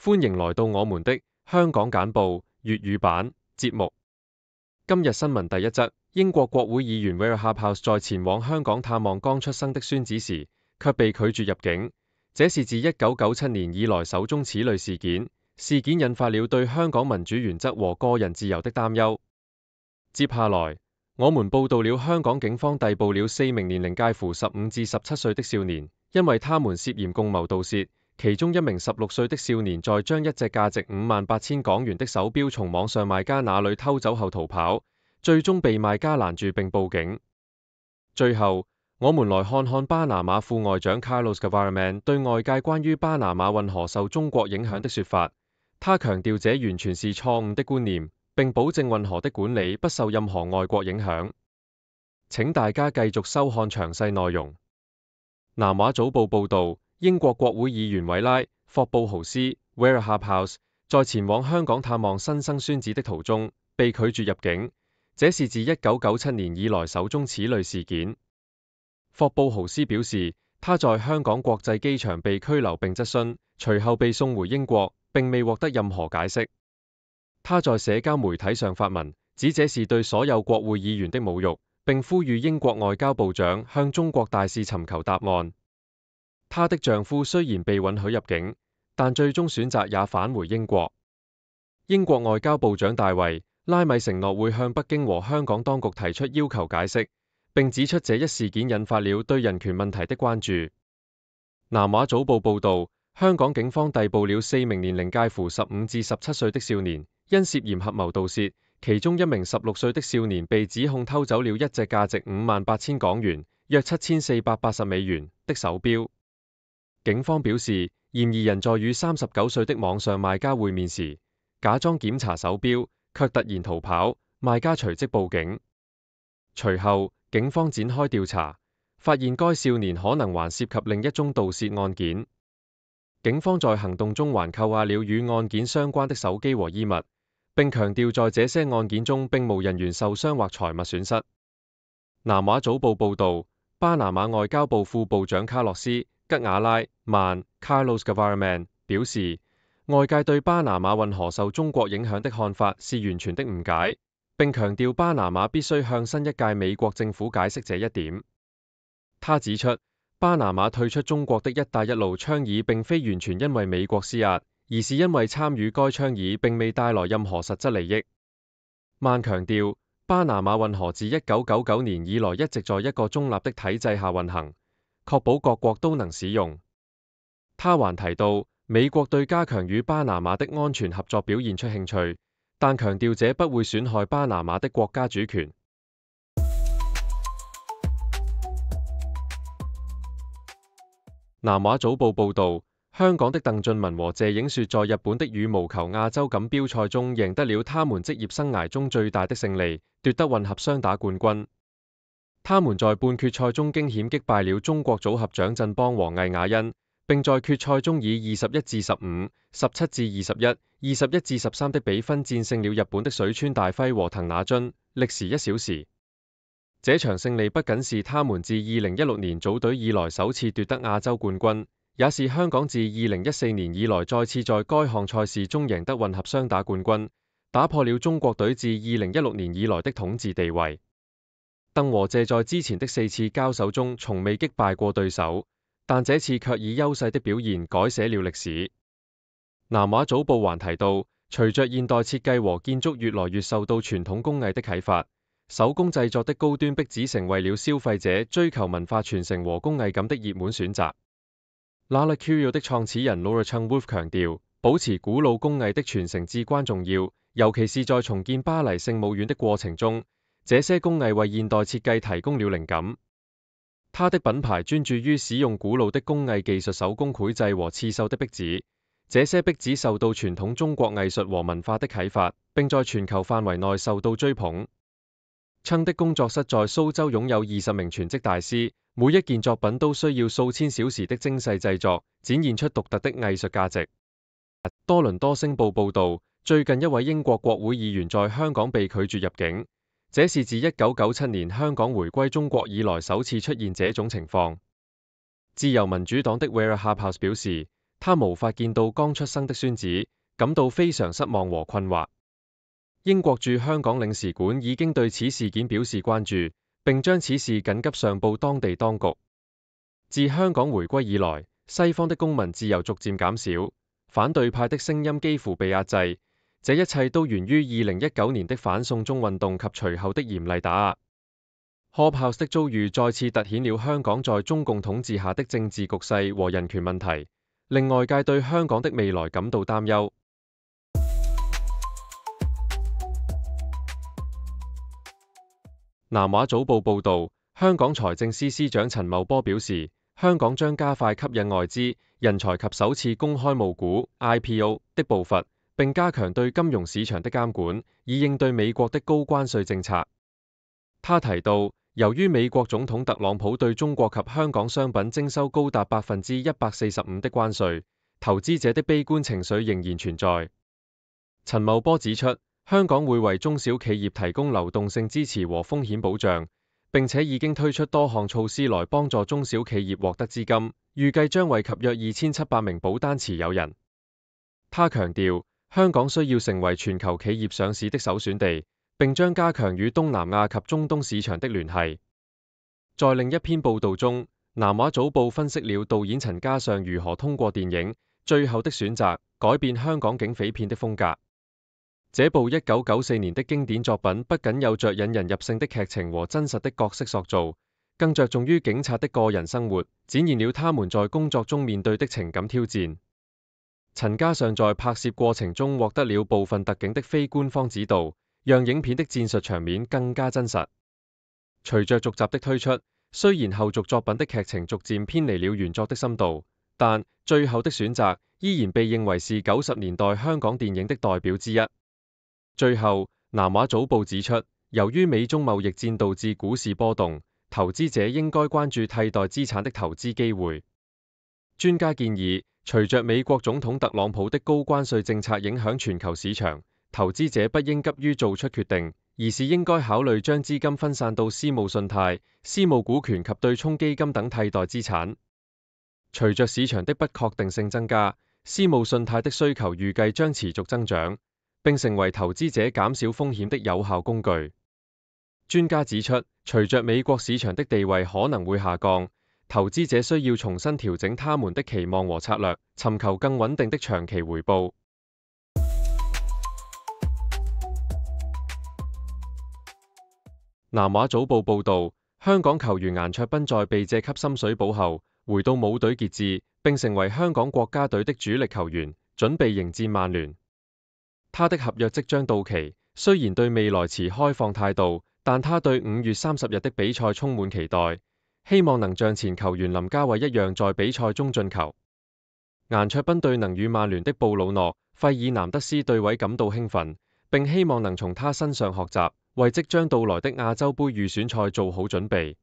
歡迎來到我們的香港簡報粵語版節目。今日新聞第一則：英國國會議員 Vera Hardhouse 在前往香港探望剛出生的孫子時，卻被拒絕入境。這是自1997年以來首宗此類事件。事件引發了對香港民主原則和個人自由的擔憂。接下來，我們報道了香港警方逮捕了4名年齡介乎15至17歲的少年，因為他們涉嫌共謀盜竊。其中一名16歲的少年在將一隻價值58,000港元的手錶從網上賣家那裡偷走後逃跑，最終被賣家攔住並報警。最後，我們來看看巴拿馬副外長 Carlos Gvarman 對外界關於巴拿馬運河受中國影響的說法。他強調這完全是錯誤的觀念，並保證運河的管理不受任何外國影響。請大家繼續收看詳細內容。南華早報報導，英國國會議員韋拉·霍布豪斯 Vera Hardhouse 在前往香港探望新生孫子的途中被拒絕入境，這是自1997年以來首宗此類事件。霍布豪斯表示，他在香港國際機場被拘留並質詢，隨後被送回英國，並未獲得任何解釋。他在社交媒體上發文，指這是對所有國會議員的侮辱，並呼籲英國外交部長向中國大使尋求答案。她的丈夫雖然被允許入境，但最終選擇也返回英國。英國外交部長大衛·拉米承諾會向北京和香港當局提出要求解釋，並指出這一事件引發了對人權問題的關注。南華早報報導，香港警方逮捕了4名年齡介乎15至17歲的少年，因涉嫌合謀盜竊，其中一名16歲的少年被指控偷走了一隻價值58,000港元（約7480美元）的手錶。警方表示，嫌疑人在與39歲的網上賣家會面時，假裝檢查手錶，卻突然逃跑，賣家隨即報警。隨後，警方展開調查，發現該少年可能還涉及另一宗盜竊案件。警方在行動中還扣押了與案件相關的手機和衣物，並強調在這些案件中並無人員受傷或財物損失。南華早報報導，巴拿馬外交部副部長卡洛斯·吉瓦拉曼 Carlos Gvarman 表示，外界對巴拿馬運河受中國影響的看法是完全的誤解，並強調巴拿馬必須向新一屆美國政府解釋這一點。他指出，巴拿馬退出中國的一帶一路倡議並非完全因為美國施壓，而是因為參與該倡議並未帶來任何實質利益。曼強調，巴拿馬運河自1999年以來一直在一個中立的體制下運行，確保各國都能使用。他還提到，美國對加強與巴拿馬的安全合作表現出興趣，但強調這不會損害巴拿馬的國家主權。南華早報報導，香港的鄧俊文和謝影雪在日本的羽毛球亞洲錦標賽中贏得了他們職業生涯中最大的勝利，奪得混合雙打冠軍。他們在半決賽中驚險擊敗了中國組合蔣振邦和魏雅欣，並在決賽中以21至15、17至21、21至13的比分戰勝了日本的水川大輝和藤那津，歷時1小時。這場勝利不僅是他們自2016年組隊以來首次奪得亞洲冠軍，也是香港自2014年以來再次在該項賽事中贏得混合雙打冠軍，打破了中國隊自2016年以來的統治地位。鄧和謝在之前的4次交手中從未擊敗過對手，但這次卻以優勢的表現改寫了歷史。南華早報還提到，隨着現代設計和建築越來越受到傳統工藝的啟發，手工製作的高端壁紙成為了消費者追求文化傳承和工藝感的熱門選擇。La La Curio 的創始人 Laura Chung Wolf 強調，保持古老工藝的傳承至關重要，尤其是在重建巴黎聖母院的過程中，這些工藝為現代設計提供了靈感。他的品牌專注於使用古老的工藝技術手工繪製和刺繡的壁紙，這些壁紙受到傳統中國藝術和文化的啟發，並在全球範圍內受到追捧。Chung的工作室在蘇州擁有20名全職大師，每一件作品都需要數千小時的精細製作，展現出獨特的藝術價值。多倫多星報報導，最近一位英國國會議員在香港被拒絕入境，這是自1997年香港回歸中國以來首次出現這種情況。自由民主黨的 Vera Hardhouse 表示，他無法見到剛出生的孫子，感到非常失望和困惑。英國駐香港領事館已經對此事件表示關注，並將此事緊急上報當地當局。自香港回歸以來，西方的公民自由逐漸減少，反對派的聲音幾乎被壓制，這一切都源於2019年的反送中運動及隨後的嚴厲打壓。Clubhouse 的遭遇再次凸顯了香港在中共統治下的政治局勢和人權問題，令外界對香港的未來感到擔憂。南華早報報導，香港財政司司長陳茂波表示，香港將加快吸引外資、人才及首次公開募股 IPO 的步伐，並加強對金融市場的監管，以應對美國的高關稅政策。他提到，由於美國總統特朗普對中國及香港商品徵收高達145%的關稅，投資者的悲觀情緒仍然存在。陳茂波指出，香港會為中小企業提供流動性支持和風險保障，並且已經推出多項措施來幫助中小企業獲得資金，預計將惠及約2700名保單持有人。他強調，香港需要成為全球企業上市的首選地，並將加強與東南亞及中東市場的聯繫。在另一篇報道中，南華早報分析了導演陳嘉上如何通過電影《最後的選擇》改變香港警匪片的風格。這部1994年的經典作品不僅有着引人入勝的劇情和真實的角色塑造，更着重於警察的個人生活，展現了他們在工作中面對的情感挑戰。陳嘉上在拍攝過程中獲得了部分特警的非官方指導，讓影片的戰術場面更加真實。隨着續集的推出，雖然後續作品的劇情逐漸偏離了原作的深度，但《最後的選擇》依然被認為是90年代香港電影的代表之一。最後，南華早報指出，由於美中貿易戰導致股市波動，投資者應該關注替代資產的投資機會。專家建議，隨着美國總統特朗普的高關稅政策影響全球市場，投資者不應急於做出決定，而是應該考慮將資金分散到私募信貸、私募股權及對沖基金等替代資產。隨着市場的不確定性增加，私募信貸的需求預計將持續增長，並成為投資者減少風險的有效工具。專家指出，隨着美國市場的地位可能會下降，投資者需要重新調整他們的期望和策略，尋求更穩定的長期回報。南華早報報導，香港球員顏卓彬在被借給深水埗後，回到母隊傑志，並成為香港國家隊的主力球員，準備迎戰曼聯。他的合約即將到期，雖然對未來持開放態度，但他對5月30日的比賽充滿期待，希望能像前球員林家偉一樣在比賽中進球。顏卓彬對能與曼聯的布魯諾·費爾南德斯對位感到興奮，並希望能從他身上學習，為即將到來的亞洲盃預選賽做好準備。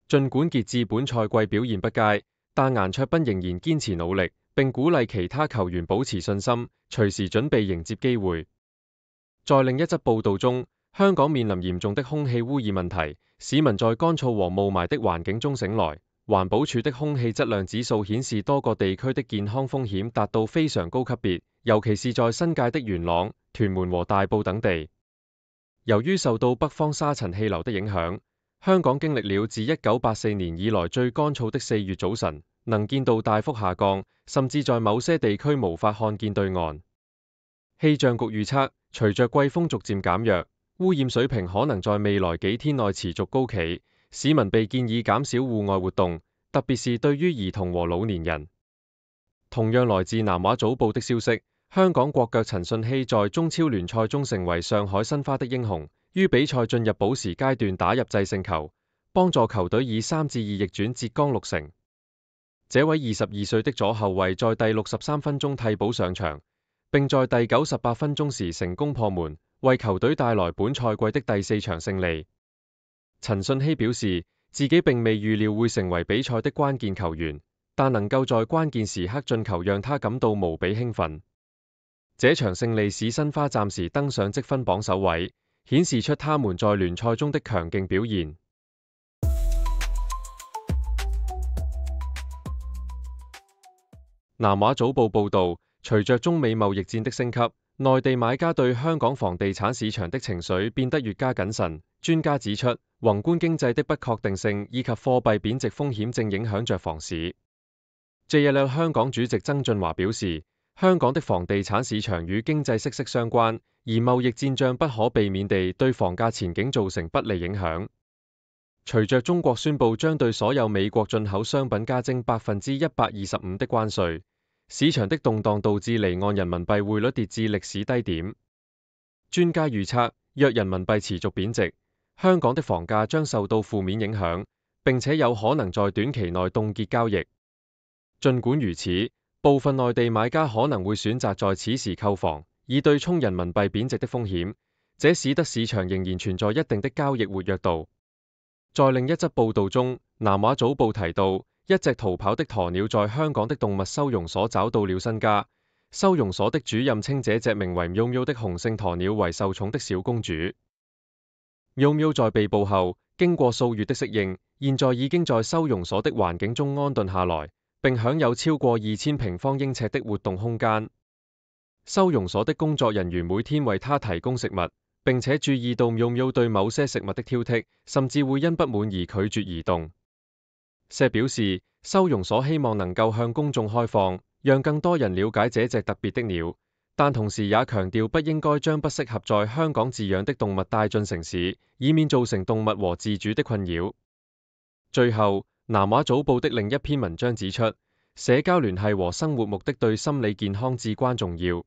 儘管傑志本賽季表現不佳，但顏卓彬仍然堅持努力，並鼓勵其他球員保持信心，隨時準備迎接機會。在另一則報道中，香港面臨嚴重的空氣污染問題，市民在乾燥和霧霾的環境中醒來。環保署的空氣質量指數顯示多個地區的健康風險達到非常高級別，尤其是在新界的元朗、屯門和大埔等地。由於受到北方沙塵氣流的影響，香港經歷了自1984年以來最乾燥的4月早晨，能見度大幅下降，甚至在某些地區無法看見對岸。氣象局預測，隨着季風逐漸減弱，污染水平可能在未來幾天內持續高企，市民被建議減少戶外活動，特別是對於兒童和老年人。同樣來自南華早報的消息，香港國腳陳順希在中超聯賽中成為上海申花的英雄，於比賽進入補時階段打入制勝球，幫助球隊以3-2逆轉浙江綠城。這位22歲的左後衛在第63分鐘替補上場，並在第98分鐘時成功破門，為球隊帶來本賽季的第4場勝利。陳順希表示，自己並未預料會成為比賽的關鍵球員，但能夠在關鍵時刻進球讓他感到無比興奮。這場勝利使申花暫時登上積分榜首位，顯示出他們在聯賽中的強勁表現。南華早報報導，隨着中美貿易戰的升級，內地買家對香港房地產市場的情緒變得越加謹慎。專家指出，宏觀經濟的不確定性以及貨幣貶值風險正影響着房市。JLL 香港主席曾俊華表示，香港的房地產市場與經濟息息相關，而貿易戰將不可避免地對房價前景造成不利影響。隨着中國宣布將對所有美國進口商品加徵125%的關稅，市場的動盪導致離岸人民幣匯率跌至歷史低點。專家預測，若人民幣持續貶值，香港的房價將受到負面影響，並且有可能在短期內凍結交易。儘管如此，部分內地買家可能會選擇在此時購房，以對沖人民幣貶值的風險，這使得市場仍然存在一定的交易活躍度。在另一則報道中，南華早報提到，一隻逃跑的鴕鳥在香港的動物收容所找到了新家。收容所的主任稱這隻名為喵喵的雄性鴕鳥為受寵的小公主。喵喵在被捕後，經過數月的適應，現在已經在收容所的環境中安頓下來，並享有超過2000平方英尺的活動空間。收容所的工作人員每天為它提供食物，並且注意到喵喵對某些食物的挑剔，甚至會因不滿而拒絕移動。社表示，收容所希望能夠向公眾開放，讓更多人了解這隻特別的鳥，但同時也強調不應該將不適合在香港飼養的動物帶進城市，以免造成動物和自主的困擾。最後，南華早報的另一篇文章指出，社交聯繫和生活目的對心理健康至關重要。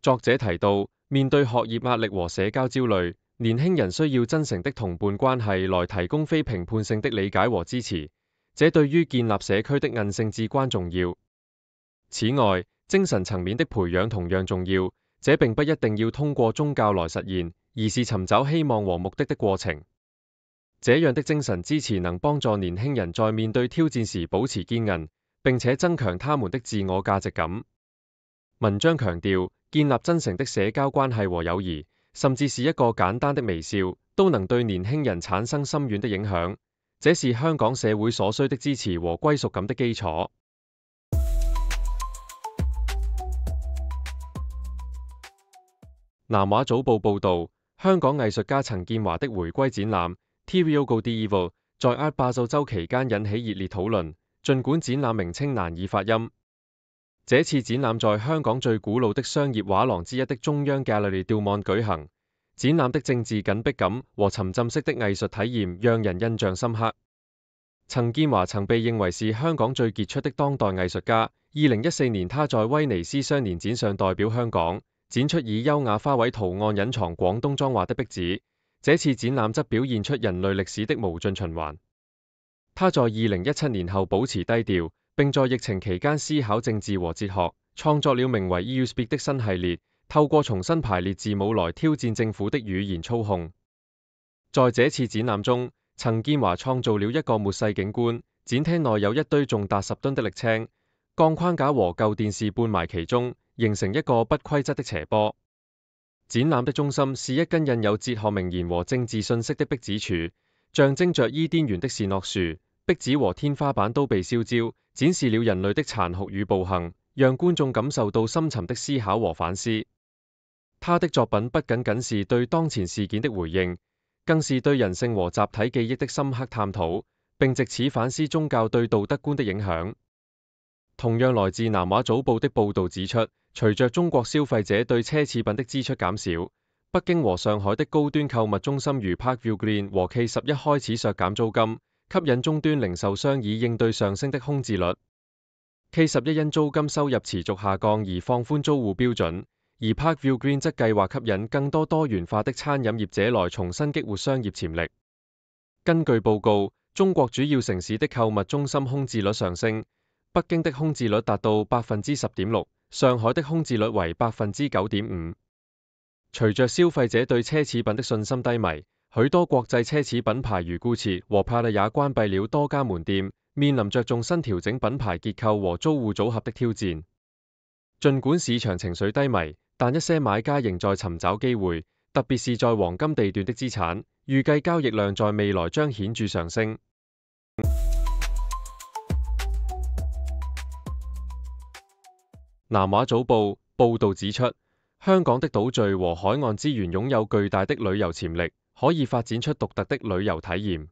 作者提到，面對學業壓力和社交焦慮，年輕人需要真誠的同伴關係來提供非評判性的理解和支持，這對於建立社區的韌性至關重要。此外，精神層面的培養同樣重要，這並不一定要通過宗教來實現，而是尋找希望和目的的過程。這樣的精神支持能幫助年輕人在面對挑戰時保持堅韌，並且增強他們的自我價值感。文章強調，建立真誠的社交關係和友誼，甚至是一個簡單的微笑，都能對年輕人產生深遠的影響。這是香港社會所需的支持和歸屬感的基礎。南華早報報導，香港藝術家陳建華的回歸展覽 Tiago de Evo 在 Art Basel 週期間引起熱烈討論，儘管展覽名稱難以發音。這次展覽在香港最古老的商業畫廊之一的中央 Galerie du Monde 舉行，展覽的政治緊迫感和沉浸式的藝術體驗讓人印象深刻。陳建華曾被認為是香港最傑出的當代藝術家。2014年，他在威尼斯雙年展上代表香港，展出以優雅花卉圖案隱藏廣東裝畫的壁紙。這次展覽則表現出人類歷史的無盡循環。他在2017年後保持低調，並在疫情期間思考政治和哲學，創作了名為 EU Speak 的新系列，透過重新排列字母來挑戰政府的語言操控。在這次展覽中，陳建華創造了一個末世景觀，展廳內有一堆重達10噸的瀝青，鋼框架和舊電視半埋其中，形成一個不規則的斜坡。展覽的中心是一根印有哲學名言和政治信息的壁紙柱，象徵着伊甸園的善惡樹。壁紙和天花板都被燒焦，展示了人類的殘酷與暴行，讓觀眾感受到深沉的思考和反思。他的作品不僅僅是對當前事件的回應，更是對人性和集體記憶的深刻探討，並藉此反思宗教對道德觀的影響。同樣來自南華早報的報導指出，隨着中國消費者對奢侈品的支出減少，北京和上海的高端購物中心如 Parkville Green 和 K11 開始削減租金，吸引終端零售商以應對上升的空置率。K11 因租金收入持續下降而放寬租戶標準，而 Parkville Green 則計劃吸引更多多元化的餐飲業者來重新激活商業潛力。根據報告，中國主要城市的購物中心空置率上升，北京的空置率達到 10.6%， 上海的空置率為 9.5%。隨着消費者對奢侈品的信心低迷，許多國際奢侈品牌如 Gucci 和 Prada 也關閉了多家門店，面臨着重新調整品牌結構和租戶組合的挑戰。儘管市場情緒低迷，但一些買家仍在尋找機會，特別是在黃金地段的資產，預計交易量在未來將顯著上升。南華早報報導指出，香港的島嶼和海岸資源擁有巨大的旅遊潛力，可以發展出獨特的旅遊體驗。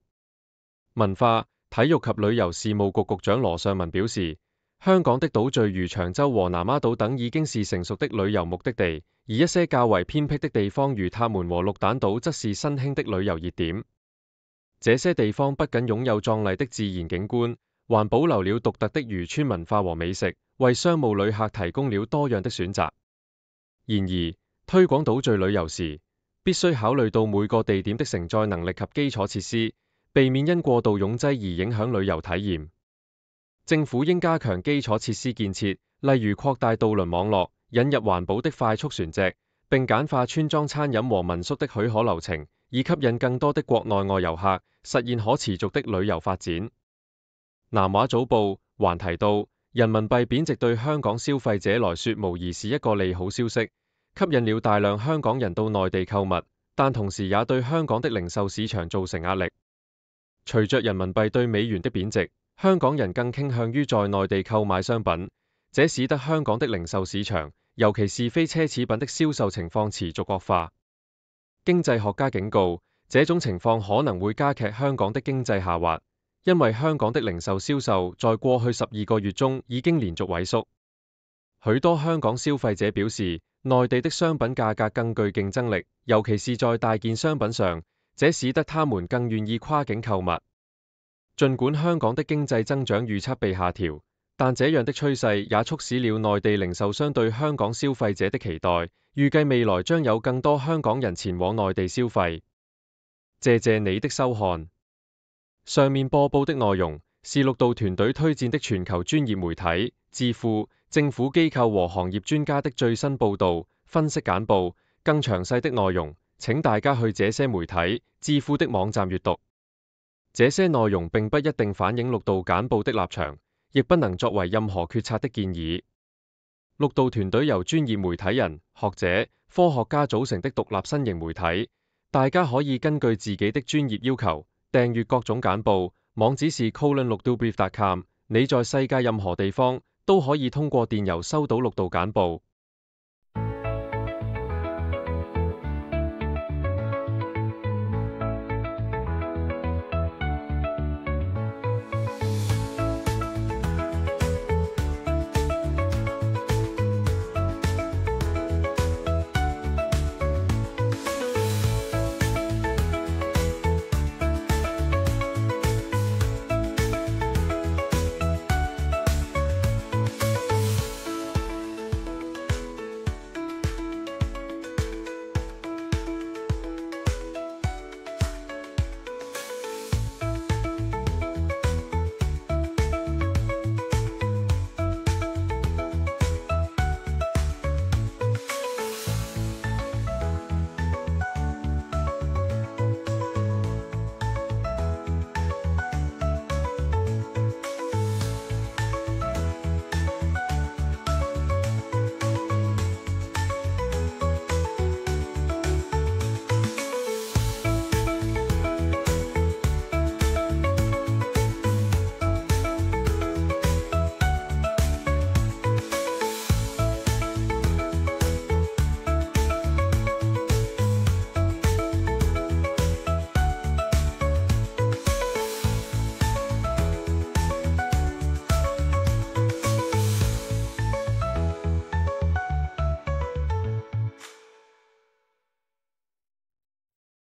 文化、體育及旅遊事務局局長羅尚文表示，香港的島嶼如長洲和南丫島等已經是成熟的旅遊目的地，而一些較為偏僻的地方如塔門和綠蛋島則是新興的旅遊熱點。這些地方不僅擁有壯麗的自然景觀，還保留了獨特的漁村文化和美食，為商務旅客提供了多樣的選擇。然而，推廣島嶼旅遊時，必須考慮到每個地點的承載能力及基礎設施，避免因過度擁擠而影響旅遊體驗。政府應加強基礎設施建設，例如擴大渡輪網絡，引入環保的快速船隻，並簡化村莊餐飲和民宿的許可流程，以吸引更多的國內外遊客，實現可持續的旅遊發展。南華早報還提到，人民幣貶值對香港消費者來說無疑是一個利好消息，吸引了大量香港人到內地購物，但同時也對香港的零售市場造成壓力。隨着人民幣對美元的貶值，香港人更傾向於在內地購買商品，這使得香港的零售市場，尤其是非奢侈品的銷售情況持續惡化。經濟學家警告，這種情況可能會加劇香港的經濟下滑，因為香港的零售銷售在過去12個月中已經連續萎縮。許多香港消費者表示，內地的商品價格更具競爭力，尤其是在大件商品上，這使得他們更願意跨境購物。儘管香港的經濟增長預測被下調，但這樣的趨勢也促使了內地零售商對香港消費者的期待，預計未來將有更多香港人前往內地消費。謝謝你的收看。上面播報的內容是綠道團隊推薦的全球專業媒體、智庫、政府機構和行業專家的最新報導、分析簡報。更詳細的內容，請大家去這些媒體、智庫的網站閱讀。這些內容並不一定反映綠道簡報的立場，亦不能作為任何決策的建議。綠道團隊由專業媒體人、學者、科學家組成的獨立新型媒體，大家可以根據自己的專業要求訂閱各種簡報，網址是:綠道brief.com。你在世界任何地方都可以通過電郵收到綠道簡報。